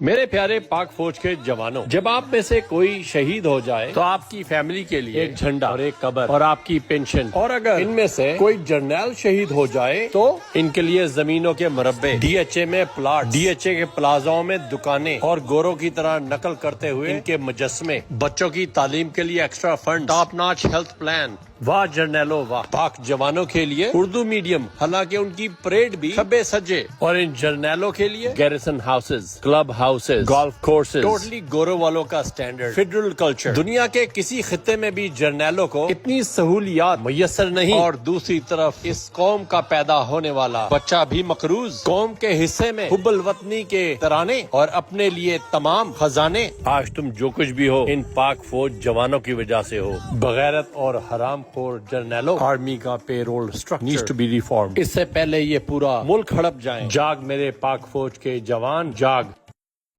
میرے پیارے پاک فوج کے جوانوں، جب آپ میں سے کوئی شہید ہو جائے تو آپ کی فیملی کے لیے ایک جھنڈا اور ایک قبر اور آپ کی پینشن، اور اگر ان میں سے کوئی جرنیل شہید ہو جائے تو ان کے لیے زمینوں کے مربع، ڈی ایچ اے میں پلاٹ، ڈی ایچ اے کے پلازاؤں میں دکانیں، اور گوروں کی طرح نقل کرتے ہوئے ان کے مجسمے، بچوں کی تعلیم کے لیے extra fund, top notch health plan. واہ جرنیلوں واہ! پاک جوانوں کے لیے اردو میڈیم، حالانکہ ان کی پریڈ بھی کھبے سجے، اور ان جرنیلوں کے لیے garrison houses, club houses, golf courses, totally گوروں والوں کا سٹینڈرڈ فیڈرل کلچر۔ دنیا کے کسی خطے میں بھی جرنیلوں کو اتنی سہولیات میسر نہیں، اور دوسری طرف اس قوم کا پیدا ہونے والا بچہ بھی مقروض، قوم کے حصے میں حب الوطنی کے ترانے اور اپنے لیے تمام خزانے۔ آج تم جو کچھ بھی ہو ان پاک فوج جوانوں کی وجہ سے ہو۔ بغیرت اور حرام خور جرنیلوں، آرمی کا pay roll structure needs to be reformed. اس سے پہلے یہ پورا ملک ہڑپ جائیں۔ جاگ میرے پاک فوج کے جوان، جاگ!